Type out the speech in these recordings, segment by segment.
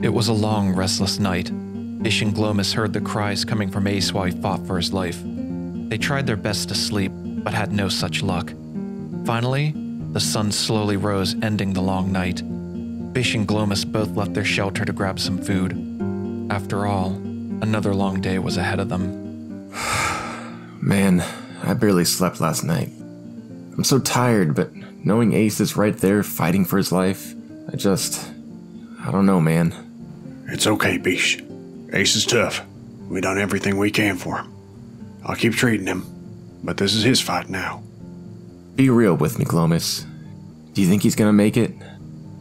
It was a long, restless night. Bish and Glomus heard the cries coming from Ace while he fought for his life. They tried their best to sleep, but had no such luck. Finally, the sun slowly rose, ending the long night. Bish and Glomus both left their shelter to grab some food. After all, another long day was ahead of them. Man, I barely slept last night. I'm so tired, but knowing Ace is right there fighting for his life, I don't know, man. It's okay, Bish. Ace is tough. We done everything we can for him. I'll keep treating him, but this is his fight now. Be real with me, Glomus. Do you think he's gonna make it?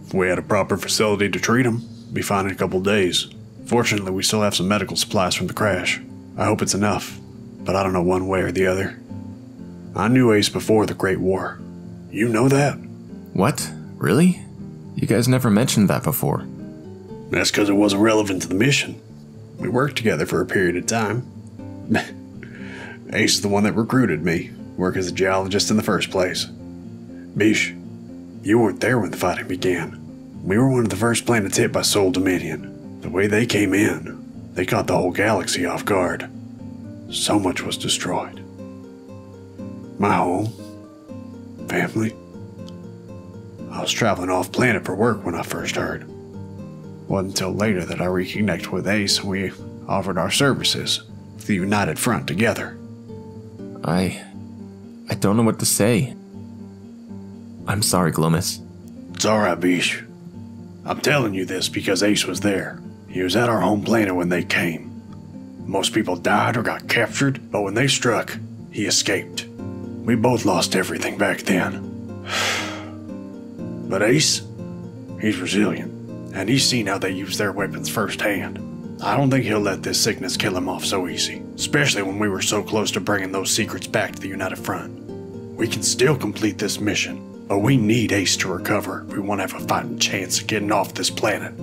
If we had a proper facility to treat him, be fine in a couple days. Fortunately, we still have some medical supplies from the crash. I hope it's enough, but I don't know one way or the other. I knew Ace before the Great War. You know that? What? Really? You guys never mentioned that before. That's because it wasn't relevant to the mission. We worked together for a period of time. Ace is the one that recruited me, work as a geologist in the first place. Bish, you weren't there when the fighting began. We were one of the first planets hit by Sol Dominion. The way they came in, they caught the whole galaxy off guard. So much was destroyed. My home, family. I was traveling off planet for work when I first heard. Wasn't until later that I reconnected with Ace and we offered our services with the United Front together. I don't know what to say. I'm sorry, Glomus. It's alright, Bish. I'm telling you this because Ace was there. He was at our home planet when they came. Most people died or got captured, but when they struck, he escaped. We both lost everything back then. But Ace, he's resilient, and he's seen how they use their weapons firsthand. I don't think he'll let this sickness kill him off so easy, especially when we were so close to bringing those secrets back to the United Front. We can still complete this mission, but we need Ace to recover if we want to have a fighting chance of getting off this planet.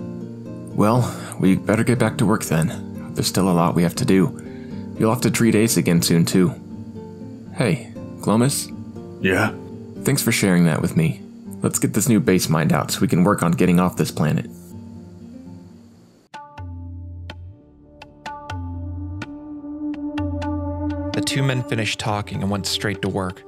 Well, we better get back to work then. There's still a lot we have to do. You'll have to treat Ace again soon too. Hey, Glomus? Yeah? Thanks for sharing that with me. Let's get this new base mined out so we can work on getting off this planet. The two men finished talking and went straight to work.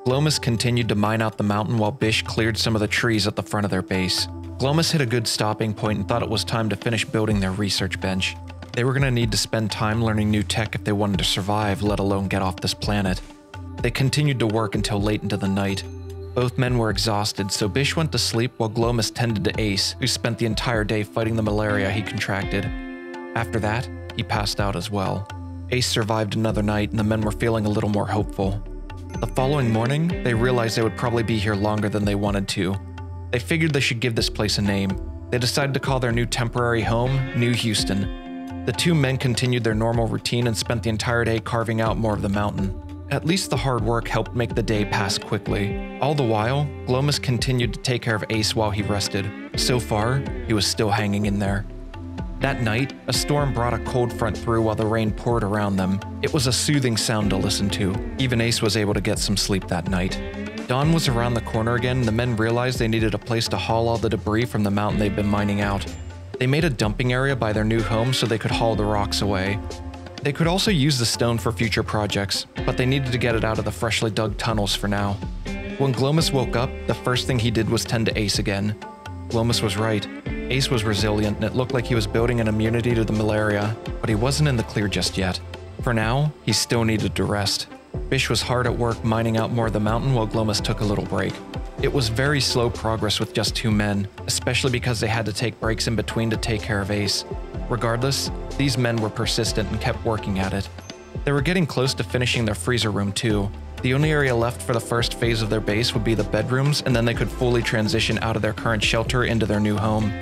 Glomus continued to mine out the mountain while Bish cleared some of the trees at the front of their base. Glomus hit a good stopping point and thought it was time to finish building their research bench. They were going to need to spend time learning new tech if they wanted to survive, let alone get off this planet. They continued to work until late into the night. Both men were exhausted, so Bish went to sleep while Glomus tended to Ace, who spent the entire day fighting the malaria he contracted. After that, he passed out as well. Ace survived another night and the men were feeling a little more hopeful. The following morning, they realized they would probably be here longer than they wanted to. They figured they should give this place a name. They decided to call their new temporary home New Houston. The two men continued their normal routine and spent the entire day carving out more of the mountain. At least the hard work helped make the day pass quickly. All the while, Glomus continued to take care of Ace while he rested. So far, he was still hanging in there. That night, a storm brought a cold front through while the rain poured around them. It was a soothing sound to listen to. Even Ace was able to get some sleep that night. Dawn was around the corner again and the men realized they needed a place to haul all the debris from the mountain they'd been mining out. They made a dumping area by their new home so they could haul the rocks away. They could also use the stone for future projects, but they needed to get it out of the freshly dug tunnels for now. When Glomus woke up, the first thing he did was tend to Ace again. Glomus was right. Ace was resilient and it looked like he was building an immunity to the malaria, but he wasn't in the clear just yet. For now, he still needed to rest. Bish was hard at work mining out more of the mountain while Glomus took a little break. It was very slow progress with just two men, especially because they had to take breaks in between to take care of Ace. Regardless, these men were persistent and kept working at it. They were getting close to finishing their freezer room too. The only area left for the first phase of their base would be the bedrooms, and then they could fully transition out of their current shelter into their new home.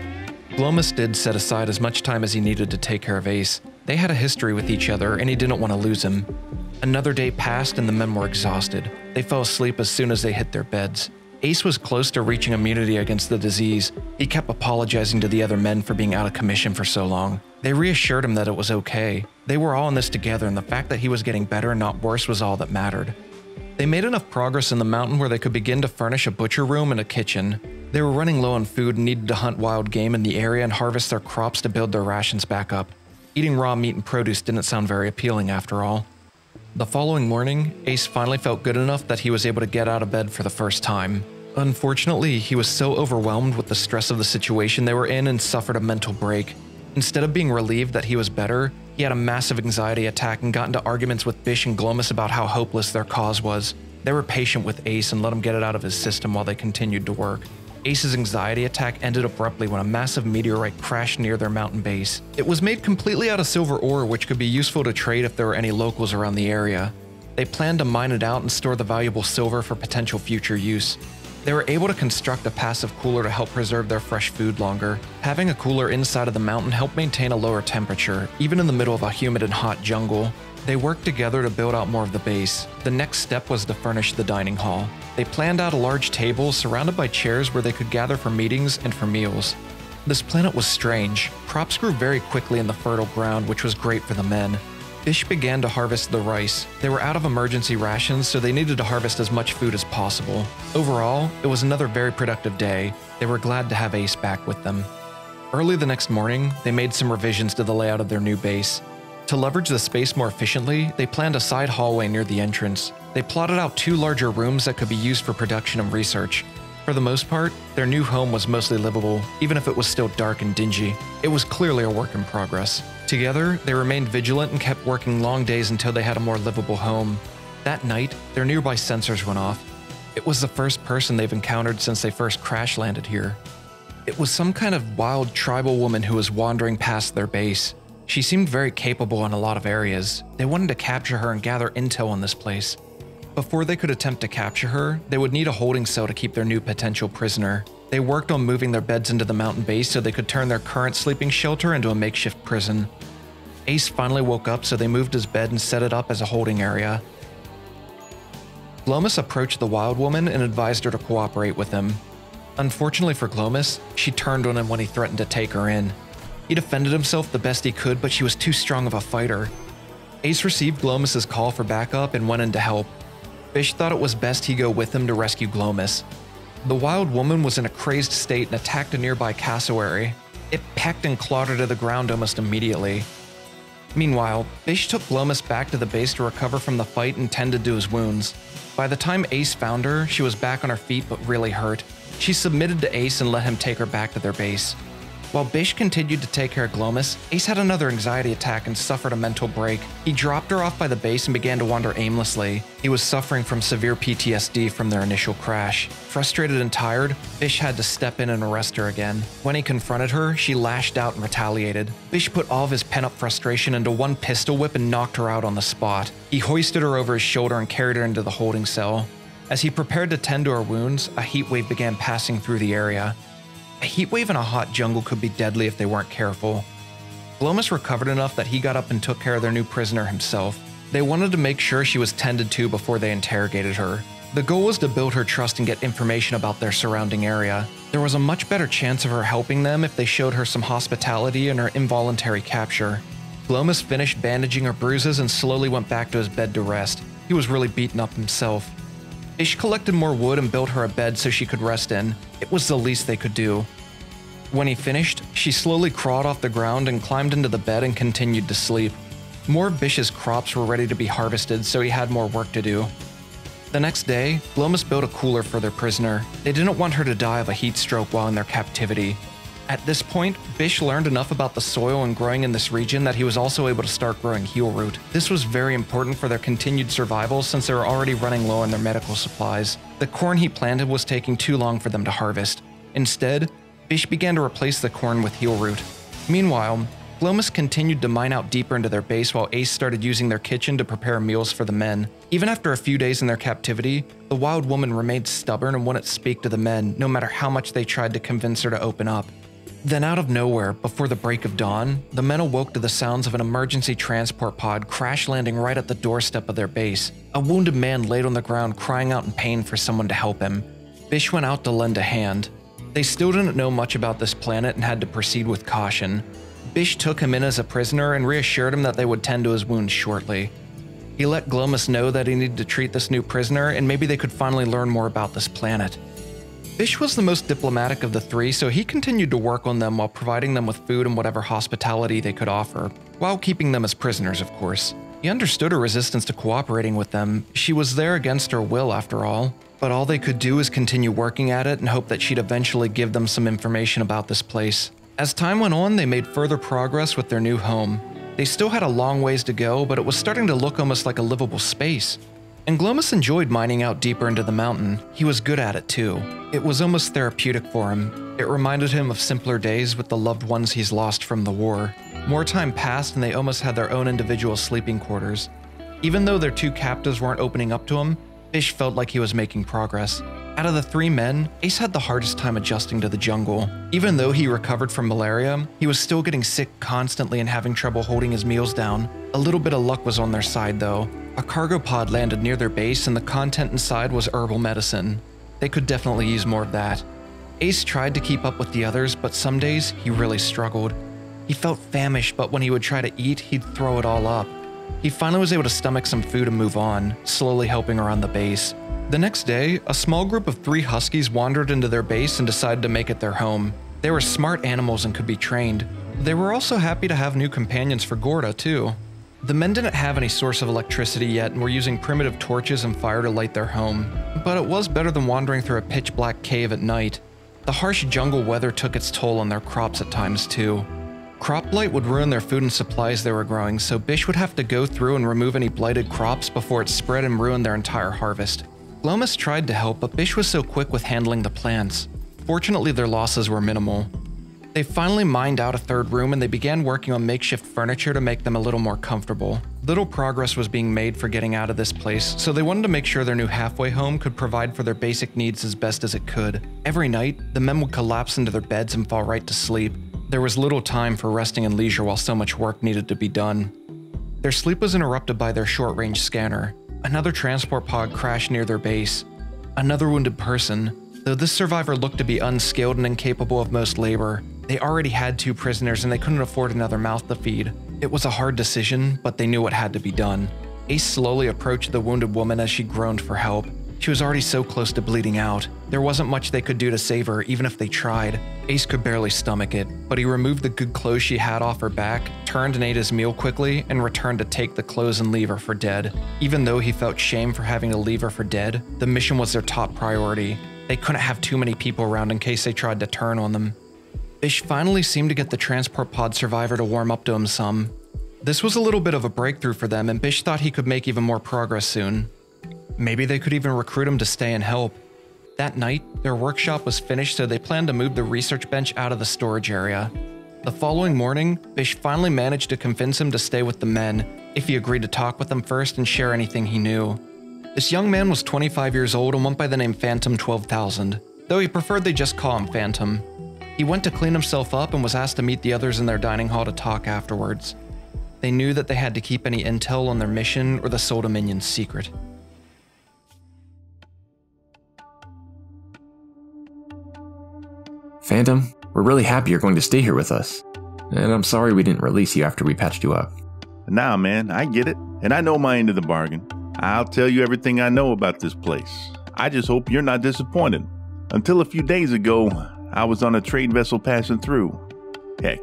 Glomus did set aside as much time as he needed to take care of Ace. They had a history with each other and he didn't want to lose him. Another day passed and the men were exhausted. They fell asleep as soon as they hit their beds. Ace was close to reaching immunity against the disease. He kept apologizing to the other men for being out of commission for so long. They reassured him that it was okay. They were all in this together and the fact that he was getting better and not worse was all that mattered. They made enough progress in the mountain where they could begin to furnish a butcher room and a kitchen. They were running low on food and needed to hunt wild game in the area and harvest their crops to build their rations back up. Eating raw meat and produce didn't sound very appealing after all. The following morning, Ace finally felt good enough that he was able to get out of bed for the first time. Unfortunately, he was so overwhelmed with the stress of the situation they were in and suffered a mental break. Instead of being relieved that he was better, he had a massive anxiety attack and got into arguments with Bish and Glomus about how hopeless their cause was. They were patient with Ace and let him get it out of his system while they continued to work. Ace's anxiety attack ended abruptly when a massive meteorite crashed near their mountain base. It was made completely out of silver ore, which could be useful to trade if there were any locals around the area. They planned to mine it out and store the valuable silver for potential future use. They were able to construct a passive cooler to help preserve their fresh food longer. Having a cooler inside of the mountain helped maintain a lower temperature, even in the middle of a humid and hot jungle. They worked together to build out more of the base. The next step was to furnish the dining hall. They planned out a large table surrounded by chairs where they could gather for meetings and for meals. This planet was strange. Crops grew very quickly in the fertile ground, which was great for the men. Bish began to harvest the rice. They were out of emergency rations, so they needed to harvest as much food as possible. Overall, it was another very productive day. They were glad to have Ace back with them. Early the next morning, they made some revisions to the layout of their new base. To leverage the space more efficiently, they planned a side hallway near the entrance. They plotted out 2 larger rooms that could be used for production and research. For the most part, their new home was mostly livable, even if it was still dark and dingy. It was clearly a work in progress. Together, they remained vigilant and kept working long days until they had a more livable home. That night, their nearby sensors went off. It was the first person they've encountered since they first crash landed here. It was some kind of wild tribal woman who was wandering past their base. She seemed very capable in a lot of areas. They wanted to capture her and gather intel on this place. Before they could attempt to capture her, they would need a holding cell to keep their new potential prisoner. They worked on moving their beds into the mountain base so they could turn their current sleeping shelter into a makeshift prison. Ace finally woke up, so they moved his bed and set it up as a holding area. Glomus approached the wild woman and advised her to cooperate with him. Unfortunately for Glomus, she turned on him when he threatened to take her in. He defended himself the best he could, but she was too strong of a fighter. Ace received Glomus's call for backup and went in to help. Bish thought it was best he go with him to rescue Glomus. The wild woman was in a crazed state and attacked a nearby cassowary. It pecked and clawed her to the ground almost immediately. Meanwhile, Bish took Glomus back to the base to recover from the fight and tended to his wounds. By the time Ace found her, she was back on her feet but really hurt. She submitted to Ace and let him take her back to their base. While Bish continued to take care of Glomus, Ace had another anxiety attack and suffered a mental break. He dropped her off by the base and began to wander aimlessly. He was suffering from severe PTSD from their initial crash. Frustrated and tired, Bish had to step in and arrest her again. When he confronted her, she lashed out and retaliated. Bish put all of his pent-up frustration into one pistol whip and knocked her out on the spot. He hoisted her over his shoulder and carried her into the holding cell. As he prepared to tend to her wounds, a heat wave began passing through the area. A heat wave in a hot jungle could be deadly if they weren't careful. Glomus recovered enough that he got up and took care of their new prisoner himself. They wanted to make sure she was tended to before they interrogated her. The goal was to build her trust and get information about their surrounding area. There was a much better chance of her helping them if they showed her some hospitality in her involuntary capture. Glomus finished bandaging her bruises and slowly went back to his bed to rest. He was really beaten up himself. Ish collected more wood and built her a bed so she could rest in. It was the least they could do. When he finished, she slowly crawled off the ground and climbed into the bed and continued to sleep. More of Bish's crops were ready to be harvested, so he had more work to do. The next day, Glomus built a cooler for their prisoner. They didn't want her to die of a heat stroke while in their captivity. At this point, Bish learned enough about the soil and growing in this region that he was also able to start growing heelroot. This was very important for their continued survival since they were already running low on their medical supplies. The corn he planted was taking too long for them to harvest. Instead, Bish began to replace the corn with heelroot. Meanwhile, Glomus continued to mine out deeper into their base while Ace started using their kitchen to prepare meals for the men. Even after a few days in their captivity, the wild woman remained stubborn and wouldn't speak to the men, no matter how much they tried to convince her to open up. Then out of nowhere, before the break of dawn, the men awoke to the sounds of an emergency transport pod crash landing right at the doorstep of their base. A wounded man laid on the ground crying out in pain for someone to help him. Bish went out to lend a hand. They still didn't know much about this planet and had to proceed with caution. Bish took him in as a prisoner and reassured him that they would tend to his wounds shortly. He let Glomus know that he needed to treat this new prisoner and maybe they could finally learn more about this planet. Bish was the most diplomatic of the three, so he continued to work on them while providing them with food and whatever hospitality they could offer, while keeping them as prisoners, of course. He understood her resistance to cooperating with them. She was there against her will, after all. But all they could do is continue working at it and hope that she'd eventually give them some information about this place. As time went on, they made further progress with their new home. They still had a long ways to go, but it was starting to look almost like a livable space. And Glomus enjoyed mining out deeper into the mountain. He was good at it too. It was almost therapeutic for him. It reminded him of simpler days with the loved ones he's lost from the war. More time passed and they almost had their own individual sleeping quarters. Even though their two captives weren't opening up to him, Bish felt like he was making progress. Out of the three men, Ace had the hardest time adjusting to the jungle. Even though he recovered from malaria, he was still getting sick constantly and having trouble holding his meals down. A little bit of luck was on their side though. A cargo pod landed near their base and the content inside was herbal medicine. They could definitely use more of that. Ace tried to keep up with the others, but some days he really struggled. He felt famished, but when he would try to eat, he'd throw it all up. He finally was able to stomach some food and move on, slowly helping around the base. The next day, a small group of 3 huskies wandered into their base and decided to make it their home. They were smart animals and could be trained. They were also happy to have new companions for Gorda, too. The men didn't have any source of electricity yet and were using primitive torches and fire to light their home. But it was better than wandering through a pitch-black cave at night. The harsh jungle weather took its toll on their crops at times, too. Crop blight would ruin their food and supplies they were growing, so Bish would have to go through and remove any blighted crops before it spread and ruined their entire harvest. Glomus tried to help, but Bish was so quick with handling the plants. Fortunately, their losses were minimal. They finally mined out a 3rd room and they began working on makeshift furniture to make them a little more comfortable. Little progress was being made for getting out of this place, so they wanted to make sure their new halfway home could provide for their basic needs as best as it could. Every night, the men would collapse into their beds and fall right to sleep. There was little time for resting and leisure while so much work needed to be done. Their sleep was interrupted by their short-range scanner. Another transport pod crashed near their base. Another wounded person. Though this survivor looked to be unskilled and incapable of most labor, they already had 2 prisoners and they couldn't afford another mouth to feed. It was a hard decision, but they knew what had to be done. Ace slowly approached the wounded woman as she groaned for help. She was already so close to bleeding out. There wasn't much they could do to save her, even if they tried. Ace could barely stomach it, but he removed the good clothes she had off her back, turned and ate his meal quickly, and returned to take the clothes and leave her for dead. Even though he felt shame for having to leave her for dead, the mission was their top priority. They couldn't have too many people around in case they tried to turn on them. Bish finally seemed to get the transport pod survivor to warm up to him some. This was a little bit of a breakthrough for them, and Bish thought he could make even more progress soon. Maybe they could even recruit him to stay and help. That night, their workshop was finished, so they planned to move the research bench out of the storage area. The following morning, Bish finally managed to convince him to stay with the men, if he agreed to talk with them first and share anything he knew. This young man was 25 years old and went by the name Phantom 12,000, though he preferred they just call him Phantom. He went to clean himself up and was asked to meet the others in their dining hall to talk afterwards. They knew that they had to keep any intel on their mission or the Soul Dominion's secret. Phantom, we're really happy you're going to stay here with us. And I'm sorry we didn't release you after we patched you up. Nah, man, I get it. And I know my end of the bargain. I'll tell you everything I know about this place. I just hope you're not disappointed. Until a few days ago, I was on a trade vessel passing through. Heck,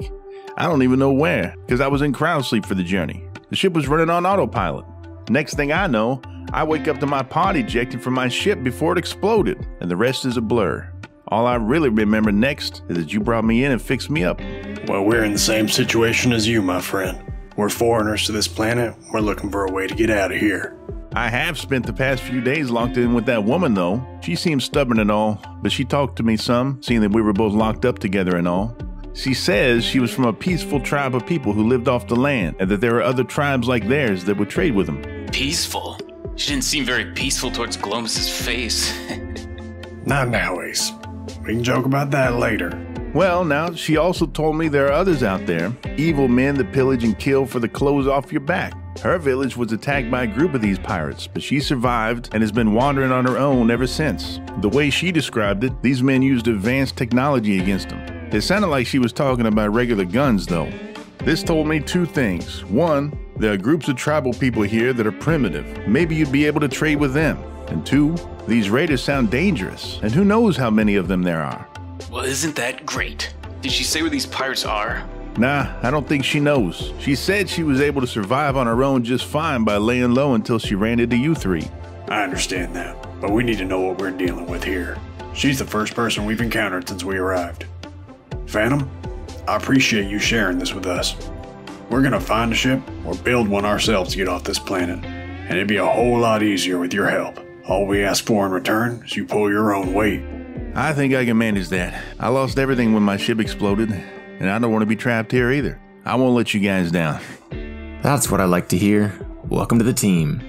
I don't even know where, because I was in crowd sleep for the journey. The ship was running on autopilot. Next thing I know, I wake up to my pod ejected from my ship before it exploded, and the rest is a blur. All I really remember next is that you brought me in and fixed me up. Well, we're in the same situation as you, my friend. We're foreigners to this planet. We're looking for a way to get out of here. I have spent the past few days locked in with that woman, though. She seems stubborn and all, but she talked to me some, seeing that we were both locked up together and all. She says she was from a peaceful tribe of people who lived off the land, and that there are other tribes like theirs that would trade with them. Peaceful? She didn't seem very peaceful towards Glomus's face. Not now, Ace. We can joke about that later. Well, now, she also told me there are others out there, evil men that pillage and kill for the clothes off your back. Her village was attacked by a group of these pirates, but she survived and has been wandering on her own ever since. The way she described it, these men used advanced technology against them. It sounded like she was talking about regular guns, though. This told me 2 things. 1, there are groups of tribal people here that are primitive. Maybe you'd be able to trade with them. And 2, These raiders sound dangerous, and who knows how many of them there are. Well, isn't that great? Did she say where these pirates are? Nah, I don't think she knows. She said she was able to survive on her own just fine by laying low until she ran into you three. I understand that, but we need to know what we're dealing with here. She's the first person we've encountered since we arrived. Phantom, I appreciate you sharing this with us. We're gonna find a ship or build one ourselves to get off this planet, and it'd be a whole lot easier with your help. All we ask for in return is you pull your own weight. I think I can manage that. I lost everything when my ship exploded, and I don't want to be trapped here either. I won't let you guys down. That's what I like to hear. Welcome to the team.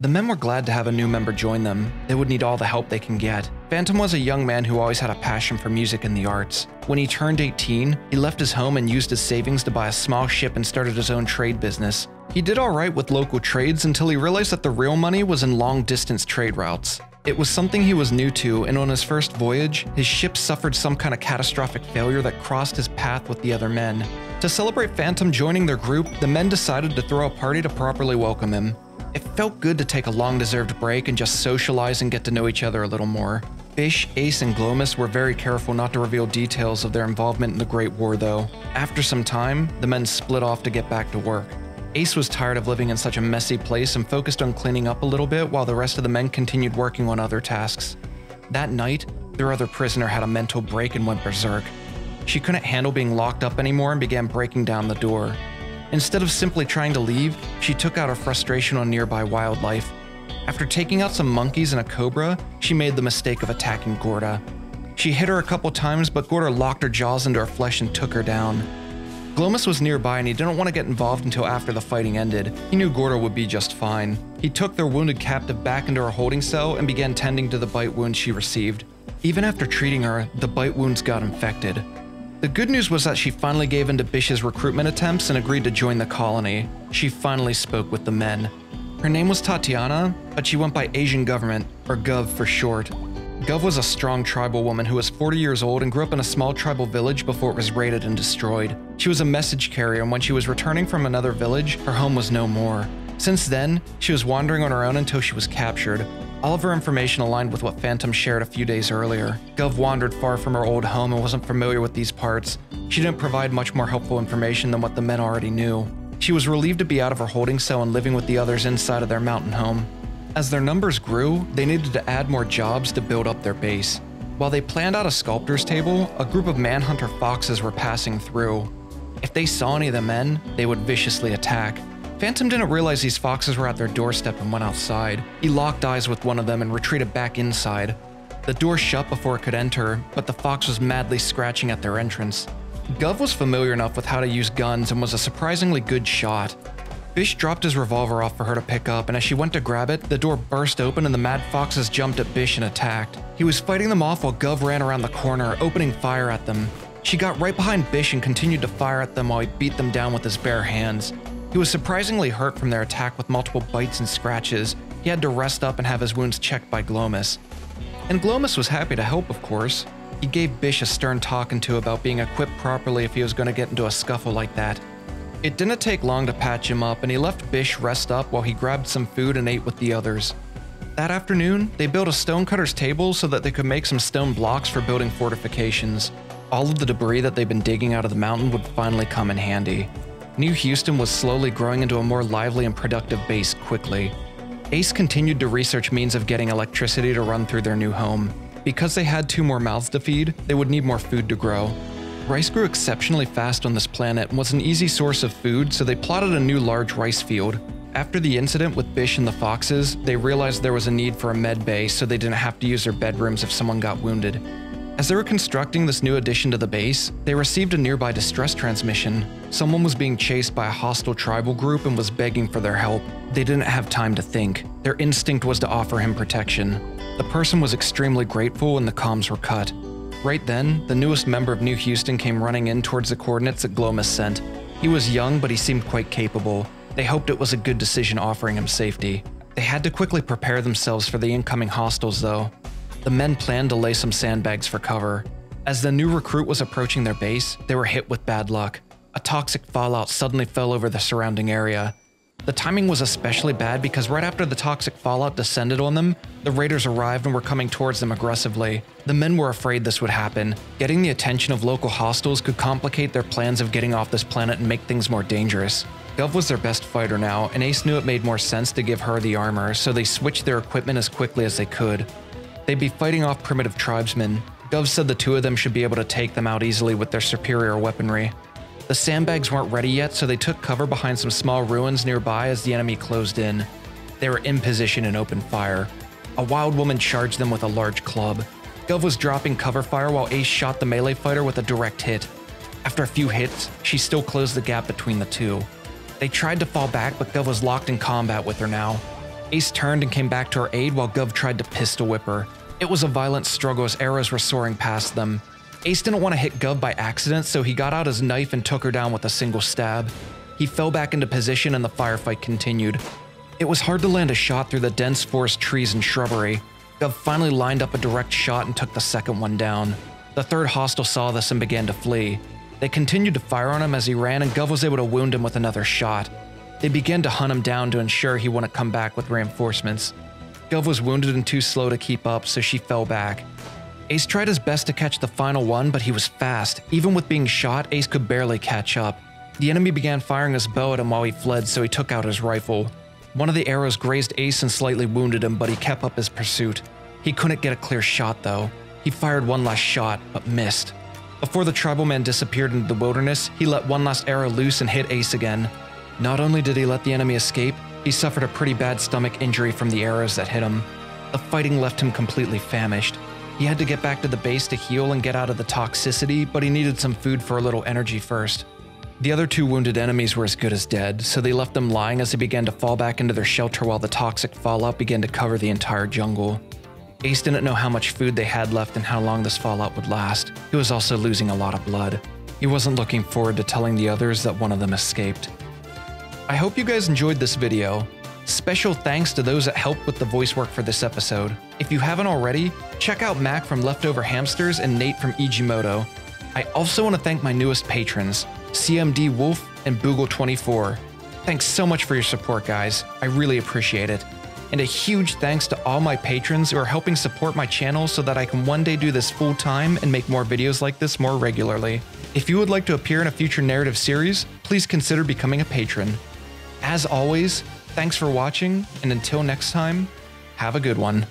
The men were glad to have a new member join them. They would need all the help they can get. Phantom was a young man who always had a passion for music and the arts. When he turned 18, he left his home and used his savings to buy a small ship and started his own trade business. He did alright with local trades until he realized that the real money was in long-distance trade routes. It was something he was new to, and on his first voyage, his ship suffered some kind of catastrophic failure that crossed his path with the other men. To celebrate Phantom joining their group, the men decided to throw a party to properly welcome him. It felt good to take a long-deserved break and just socialize and get to know each other a little more. Bish, Ace, and Glomus were very careful not to reveal details of their involvement in the Great War though. After some time, the men split off to get back to work. Ace was tired of living in such a messy place and focused on cleaning up a little bit while the rest of the men continued working on other tasks. That night, their other prisoner had a mental break and went berserk. She couldn't handle being locked up anymore and began breaking down the door. Instead of simply trying to leave, she took out her frustration on nearby wildlife. After taking out some monkeys and a cobra, she made the mistake of attacking Gorda. She hit her a couple times, but Gorda locked her jaws into her flesh and took her down. Glomus was nearby and he didn't want to get involved until after the fighting ended. He knew Gorda would be just fine. He took their wounded captive back into her holding cell and began tending to the bite wounds she received. Even after treating her, the bite wounds got infected. The good news was that she finally gave in to Bish's recruitment attempts and agreed to join the colony. She finally spoke with the men. Her name was Tatiana, but she went by Asian Government, or Gov for short. Gov was a strong tribal woman who was 40 years old and grew up in a small tribal village before it was raided and destroyed. She was a message carrier, and when she was returning from another village, her home was no more. Since then, she was wandering on her own until she was captured. All of her information aligned with what Phantom shared a few days earlier. Gov wandered far from her old home and wasn't familiar with these parts. She didn't provide much more helpful information than what the men already knew. She was relieved to be out of her holding cell and living with the others inside of their mountain home. As their numbers grew, they needed to add more jobs to build up their base. While they planned out a sculptor's table, a group of manhunter foxes were passing through. If they saw any of the men, they would viciously attack. Phantom didn't realize these foxes were at their doorstep and went outside. He locked eyes with one of them and retreated back inside. The door shut before it could enter, but the fox was madly scratching at their entrance. Gov was familiar enough with how to use guns and was a surprisingly good shot. Bish dropped his revolver off for her to pick up, and as she went to grab it, the door burst open and the mad foxes jumped at Bish and attacked. He was fighting them off while Gov ran around the corner, opening fire at them. She got right behind Bish and continued to fire at them while he beat them down with his bare hands. He was surprisingly hurt from their attack with multiple bites and scratches. He had to rest up and have his wounds checked by Glomus. And Glomus was happy to help, of course. He gave Bish a stern talking to about being equipped properly if he was going to get into a scuffle like that. It didn't take long to patch him up, and he left Bish rest up while he grabbed some food and ate with the others. That afternoon, they built a stonecutter's table so that they could make some stone blocks for building fortifications. All of the debris that they'd been digging out of the mountain would finally come in handy. New Houston was slowly growing into a more lively and productive base quickly. Ace continued to research means of getting electricity to run through their new home. Because they had 2 more mouths to feed, they would need more food to grow. Rice grew exceptionally fast on this planet and was an easy source of food, so they plotted a new large rice field. After the incident with Bish and the foxes, they realized there was a need for a med bay so they didn't have to use their bedrooms if someone got wounded. As they were constructing this new addition to the base, they received a nearby distress transmission. Someone was being chased by a hostile tribal group and was begging for their help. They didn't have time to think. Their instinct was to offer him protection. The person was extremely grateful and the comms were cut. Right then, the newest member of New Houston came running in towards the coordinates that Glomus sent. He was young, but he seemed quite capable. They hoped it was a good decision offering him safety. They had to quickly prepare themselves for the incoming hostiles though. The men planned to lay some sandbags for cover. As the new recruit was approaching their base, they were hit with bad luck. A toxic fallout suddenly fell over the surrounding area. The timing was especially bad because right after the toxic fallout descended on them, the raiders arrived and were coming towards them aggressively. The men were afraid this would happen. Getting the attention of local hostiles could complicate their plans of getting off this planet and make things more dangerous. Gov was their best fighter now, and Ace knew it made more sense to give her the armor, so they switched their equipment as quickly as they could. They'd be fighting off primitive tribesmen. Gov said the two of them should be able to take them out easily with their superior weaponry. The sandbags weren't ready yet, so they took cover behind some small ruins nearby as the enemy closed in. They were in position and opened fire. A wild woman charged them with a large club. Gov was dropping cover fire while Ace shot the melee fighter with a direct hit. After a few hits, she still closed the gap between the two. They tried to fall back, but Gov was locked in combat with her now. Ace turned and came back to her aid while Gov tried to pistol whip her. It was a violent struggle as arrows were soaring past them. Ace didn't want to hit Gov by accident, so he got out his knife and took her down with a single stab. He fell back into position and the firefight continued. It was hard to land a shot through the dense forest trees and shrubbery. Gov finally lined up a direct shot and took the second one down. The third hostile saw this and began to flee. They continued to fire on him as he ran, and Gov was able to wound him with another shot. They began to hunt him down to ensure he wouldn't come back with reinforcements. Gov was wounded and too slow to keep up, so she fell back. Ace tried his best to catch the final one, but he was fast. Even with being shot, Ace could barely catch up. The enemy began firing his bow at him while he fled, so he took out his rifle. One of the arrows grazed Ace and slightly wounded him, but he kept up his pursuit. He couldn't get a clear shot though. He fired one last shot, but missed. Before the tribal man disappeared into the wilderness, he let one last arrow loose and hit Ace again. Not only did he let the enemy escape, he suffered a pretty bad stomach injury from the arrows that hit him. The fighting left him completely famished. He had to get back to the base to heal and get out of the toxicity, but he needed some food for a little energy first. The other two wounded enemies were as good as dead, so they left them lying as they began to fall back into their shelter while the toxic fallout began to cover the entire jungle. Ace didn't know how much food they had left and how long this fallout would last. He was also losing a lot of blood. He wasn't looking forward to telling the others that one of them escaped. I hope you guys enjoyed this video. Special thanks to those that helped with the voice work for this episode. If you haven't already, check out Mac from Leftover Hamsters and Nate from Igimoto. I also want to thank my newest patrons, CMD Wolf and Boogle24. Thanks so much for your support, guys. I really appreciate it. And a huge thanks to all my patrons who are helping support my channel so that I can one day do this full time and make more videos like this more regularly. If you would like to appear in a future narrative series, please consider becoming a patron. As always, thanks for watching, and until next time, have a good one.